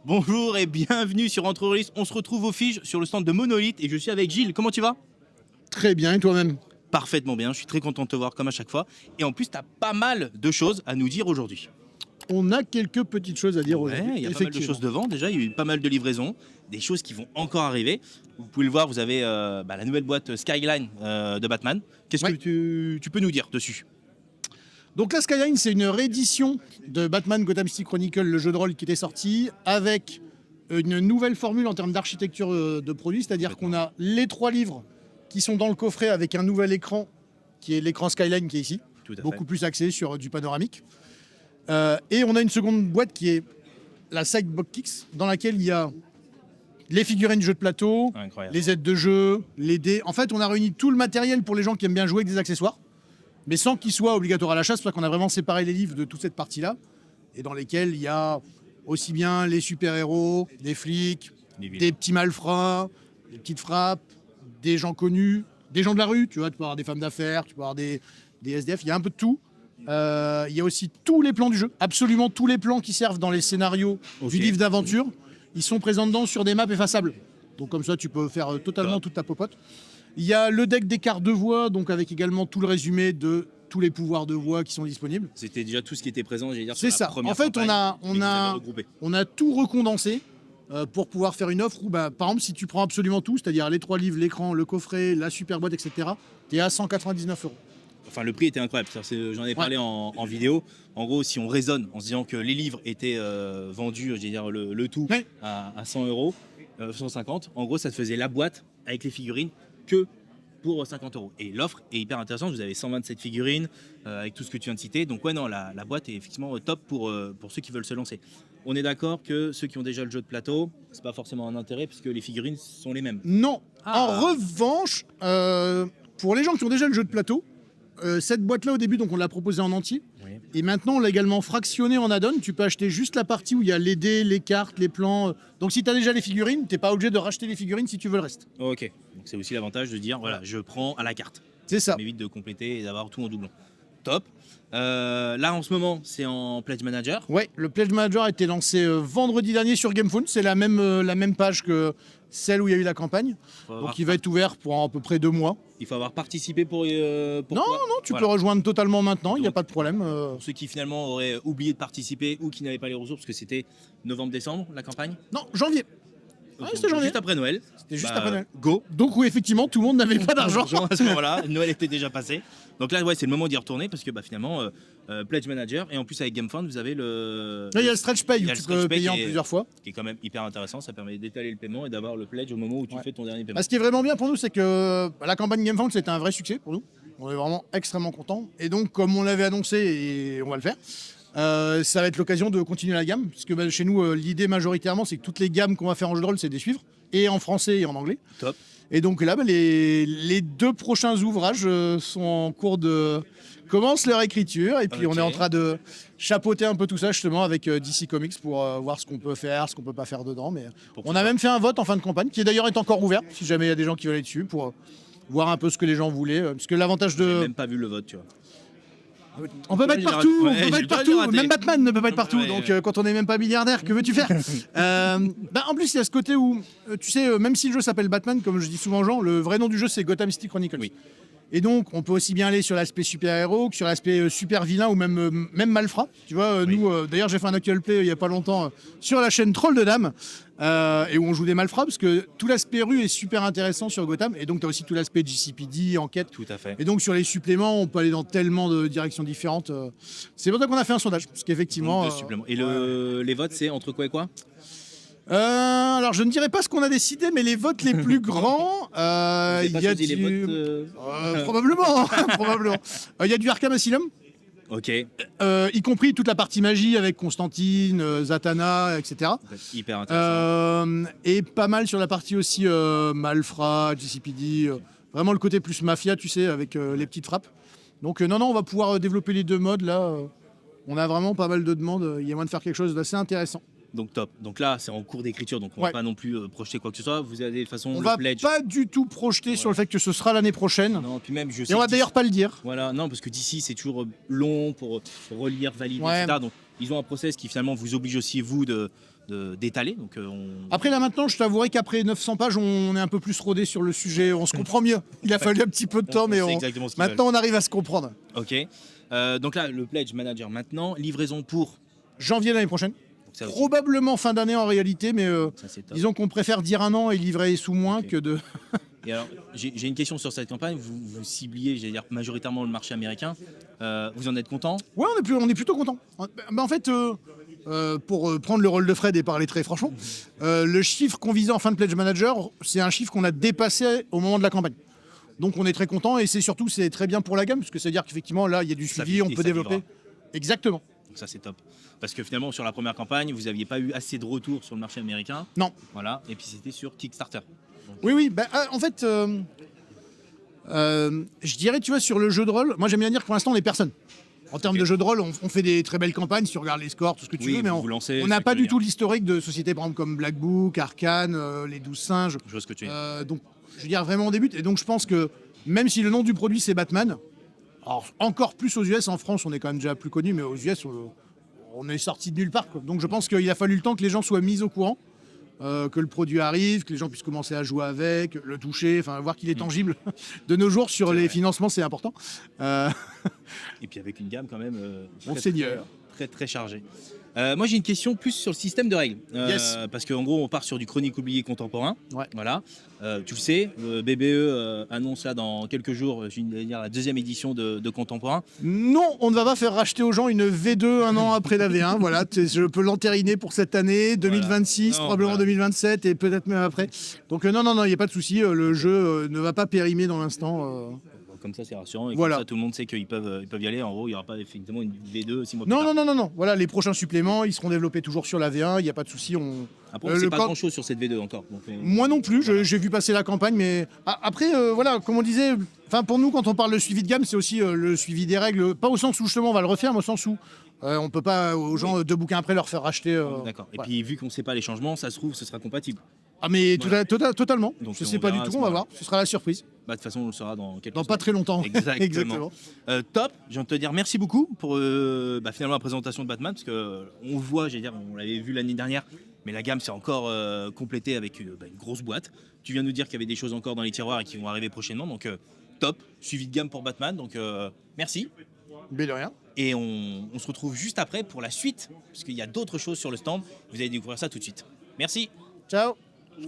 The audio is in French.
Bonjour et bienvenue sur Entre Release. On se retrouve au Fige sur le stand de Monolith et je suis avec Gilles. Comment tu vas? Très bien, et toi-même? Parfaitement bien, je suis très content de te voir comme à chaque fois. Et en plus, tu as pas mal de choses à nous dire aujourd'hui. On a quelques petites choses à dire Ouais, aujourd'hui. il y a pas mal de choses devant. Déjà, il y a eu pas mal de livraisons, des choses qui vont encore arriver. Vous pouvez le voir, vous avez la nouvelle boîte Skyline de Batman. Qu'est-ce Ouais. que tu peux nous dire dessus? Donc la Skyline, c'est une réédition de Batman Gotham City Chronicle, le jeu de rôle qui était sorti, avec une nouvelle formule en termes d'architecture de produit, c'est-à-dire qu'on a les 3 livres qui sont dans le coffret avec un nouvel écran, qui est l'écran Skyline qui est ici, Tout à beaucoup fait. plus axé sur du panoramique. Et on a une seconde boîte qui est la Sidebox Kicks, dans laquelle il y a les figurines de jeux de plateau, Incroyable. les aides de jeu, les dés. En fait, on a réuni tout le matériel pour les gens qui aiment bien jouer avec des accessoires, mais sans qu'ils soient obligatoires à l'achat. C'est pour ça qu'on a vraiment séparé les livres de toute cette partie-là, et dans lesquels il y a aussi bien les super-héros, des flics, Les vilains. des petits malfrats, des petites frappes, des gens connus, des gens de la rue, tu vois, tu peux avoir des femmes d'affaires, tu peux avoir des SDF, il y a un peu de tout. Il y a aussi tous les plans du jeu, absolument tous les plans qui servent dans les scénarios Ok. du livre d'aventure, ils sont présents dedans sur des maps effaçables. Donc comme ça, tu peux faire totalement Top. toute ta popote. Il y a le deck des cartes de voix, donc avec également tout le résumé de tous les pouvoirs de voix qui sont disponibles. C'était déjà tout ce qui était présent, j'allais dire. C'est sur la ça. première En fait, campagne, et vous avez regroupé. on a tout recondensé pour pouvoir faire une offre où, par exemple, si tu prends absolument tout, c'est-à-dire les 3 livres, l'écran, le coffret, la super boîte, etc., tu es à 199 €. Enfin, le prix était incroyable. J'en ai parlé en vidéo. En gros, si on raisonne en se disant que les livres étaient vendus, j'allais dire le tout Ouais. à 100 €, 150, en gros, ça te faisait la boîte avec les figurines que pour 50 €. Et l'offre est hyper intéressante. Vous avez 127 figurines avec tout ce que tu viens de citer. Donc, ouais, non, la boîte est effectivement top pour ceux qui veulent se lancer. On est d'accord que ceux qui ont déjà le jeu de plateau, c'est pas forcément un intérêt puisque les figurines sont les mêmes. Non. Ah. En revanche, pour les gens qui ont déjà le jeu de plateau, cette boîte-là, au début, donc on l'a proposée en entier. Oui. Et maintenant, on l'a également fractionnée en add-on. Tu peux acheter juste la partie où il y a les dés, les cartes, les plans. Donc si tu as déjà les figurines, tu n'es pas obligé de racheter les figurines si tu veux le reste. Ok. Donc, c'est aussi l'avantage de dire, voilà, je prends à la carte. C'est ça. Ça m'évite de compléter et d'avoir tout en doublon. Top. Là, en ce moment, c'est en Pledge Manager. Ouais, le Pledge Manager a été lancé vendredi dernier sur GameFound. C'est la même page que celle où il y a eu la campagne. Donc il va être ouvert pour à peu près 2 mois. Il faut avoir participé pour Non, pouvoir- non, tu Voilà. peux rejoindre totalement maintenant, il n'y a Donc, pas de problème. Pour ceux qui finalement auraient oublié de participer ou qui n'avaient pas les ressources, parce que c'était novembre-décembre, la campagne. Non, janvier. Ouais, c'était janvier. Juste après Noël. C'était juste Bah, après Noël. Go. Donc oui, effectivement, tout le monde n'avait pas d'argent. À ce moment-là, Noël était déjà passé. Donc là, ouais, c'est le moment d'y retourner parce que finalement, Pledge Manager et en plus avec GameFound, vous avez le. Là, il y a le stretch pay Il y où a tu le peux stretch pay payer en qui est- plusieurs fois. qui est quand même hyper intéressant. Ça permet d'étaler le paiement et d'avoir le pledge au moment où tu Ouais. fais ton dernier paiement. Bah, ce qui est vraiment bien pour nous, c'est que la campagne GameFound, c'était un vrai succès pour nous. On est vraiment extrêmement contents. Et donc, comme on l'avait annoncé, et on va le faire, ça va être l'occasion de continuer la gamme. Parce que chez nous, l'idée majoritairement, c'est que toutes les gammes qu'on va faire en jeu de rôle, c'est des suivre, et en français et en anglais. Top. Et donc là, les 2 prochains ouvrages sont en cours de... commencent leur écriture. Et puis Ok. on est en train de chapeauter un peu tout ça justement avec DC Comics pour voir ce qu'on peut faire, ce qu'on peut pas faire dedans. Mais Pour on que a ça- même fait un vote en fin de campagne, qui d'ailleurs est encore ouvert, si jamais il y a des gens qui veulent aller dessus, pour voir un peu ce que les gens voulaient. Parce que l'avantage J'ai de... même pas vu le vote, tu vois. On peut pas être J'ai partout, raté. on Ouais, peut pas j'ai être pas partout. raté. Même Batman ne peut pas être partout. Ouais, Donc ouais. quand on n'est même pas milliardaire, que veux-tu faire En plus, il y a ce côté où, tu sais, même si le jeu s'appelle Batman, comme je dis souvent aux gens, le vrai nom du jeu c'est Gotham City Chronicles. Oui. Et donc, on peut aussi bien aller sur l'aspect super-héros que sur l'aspect super-vilain ou même malfrat. Tu vois, Oui. nous, d'ailleurs, j'ai fait un actual play il y a pas longtemps sur la chaîne Troll de Dames, et où on joue des malfrats, parce que tout l'aspect rue est super intéressant sur Gotham. Et donc, tu as aussi tout l'aspect GCPD, enquête. Tout à fait. Et donc, sur les suppléments, on peut aller dans tellement de directions différentes. C'est pour ça qu'on a fait un sondage, parce qu'effectivement... Donc, deux suppléments. Et les votes, c'est entre quoi et quoi? alors, je ne dirais pas ce qu'on a décidé, mais les votes les plus grands, Vous avez pas il y a choisi les du... votes, probablement, probablement. Il y a du Arkham Asylum, Ok. y compris toute la partie magie avec Constantine, Zatanna, etc. Hyper intéressant. Et pas mal sur la partie aussi Malfrat, GCPD, vraiment le côté plus mafia, tu sais, avec les petites frappes. Donc non, on va pouvoir développer les 2 modes là. On a vraiment pas mal de demandes. Il y a moyen de faire quelque chose d'assez intéressant. Donc top. Donc là, c'est en cours d'écriture, donc on Ouais. va pas non plus projeter quoi que ce soit. Vous avez de toute façon On le va pledge. pas du tout projeter sur le fait que ce sera l'année prochaine. Non, puis même je sais. Et on va que d'ailleurs pas le dire. Voilà, non, parce que d'ici c'est toujours long pour relire, valider, Ouais. etc. Donc ils ont un process qui finalement vous oblige aussi vous de d'étaler. Donc, Après là maintenant, je t'avouerai qu'après 900 pages, on est un peu plus rodé sur le sujet, on se comprend mieux. Il a fallu un petit peu de temps, mais sait exactement ce qu'ils maintenant on arrive à se comprendre. Ok. Donc là, le Pledge Manager maintenant, livraison pour. Janvier l'année prochaine. Donc ça aussi, Probablement fin d'année en réalité, mais ça, c'est top. disons qu'on préfère dire un an et livrer sous moins Ok. que de... Et alors, j'ai une question sur cette campagne. Vous cibliez, j'allais dire, majoritairement le marché américain. Vous en êtes content? Ouais, on est plutôt content. En fait, pour prendre le rôle de Fred et parler très franchement, le chiffre qu'on visait en fin de Pledge Manager, c'est un chiffre qu'on a dépassé au moment de la campagne. Donc on est très content et c'est très bien pour la gamme, parce que ça veut dire qu'effectivement là il y a du Ça suivi, vit on et peut ça développer. vivra. Exactement. Donc ça, c'est top. Parce que finalement, sur la première campagne, vous n'aviez pas eu assez de retours sur le marché américain. Non. Voilà. Et puis c'était sur Kickstarter. Donc, Oui. En fait, je dirais, tu vois, sur le jeu de rôle, moi j'aime bien dire que pour l'instant on est personne. En termes Ok. de jeu de rôle, on fait des très belles campagnes, si tu regardes les scores, tout ce que tu oui, veux, mais vous vous lancez, on c'est n'a ce pas que je veux du tout dire. l'historique de sociétés, par exemple, comme Black Book, Arcane, les 12 singes. Je vois ce que tu veux dire. Donc, je veux dire, vraiment on débute. Et donc, je pense que même si le nom du produit c'est Batman, alors encore plus aux US, en France on est quand même déjà plus connu, mais aux US on est sorti de nulle part, quoi. Donc, je pense qu'il a fallu le temps que les gens soient mis au courant, que le produit arrive, que les gens puissent commencer à jouer avec, le toucher, enfin voir qu'il est tangible. De nos jours, sur C'est les vrai. financements, c'est important. Et puis avec une gamme quand même Monseigneur. très chargée. Moi j'ai une question plus sur le système de règles. Yes. Parce qu'en gros on part sur du chronique oublié contemporain. Ouais. Voilà. Tu le sais, BBE annonce là dans quelques jours, je vais dire la deuxième édition de Contemporain. Non, on ne va pas faire racheter aux gens une V2 un an après la V1. Voilà, je peux l'entériner pour cette année, 2026, Non, probablement voilà. 2027 et peut-être même après. Donc non, il n'y a pas de souci. Le jeu ne va pas périmer dans l'instant. Comme ça c'est rassurant et Voilà. comme ça tout le monde sait qu'ils peuvent y aller. En gros il n'y aura pas effectivement une V2 6 mois plus tard. Non. Voilà, les prochains suppléments, ils seront développés toujours sur la V1. Il n'y a pas de souci. Après on ne sait le pas camp- grand chose sur cette V2 encore. Donc, Moi non plus, voilà. j'ai vu passer la campagne, mais après, voilà, comme on disait, pour nous, quand on parle de suivi de gamme, c'est aussi le suivi des règles, pas au sens où justement on va le refaire, mais au sens où on peut pas aux gens 2 bouquins après leur faire racheter. D'accord. Et voilà. puis vu qu'on ne sait pas les changements, ça se trouve ce sera compatible. Ah mais Voilà. totalement. Donc, Je on sais pas du verra à tout, ce on va moment-là. voir. Ce sera la surprise. Bah, de toute façon on le saura dans quelques Dans pas semaines. très longtemps. Exactement. Top, j'ai envie de te dire merci beaucoup pour finalement la présentation de Batman, parce que on voit, j'allais dire, on l'avait vu l'année dernière, mais la gamme s'est encore complétée avec une grosse boîte. Tu viens de nous dire qu'il y avait des choses encore dans les tiroirs et qui vont arriver prochainement, donc top, suivi de gamme pour Batman, donc merci. Mais de rien. Et on se retrouve juste après pour la suite, parce qu'il y a d'autres choses sur le stand, vous allez découvrir ça tout de suite. Merci. Ciao.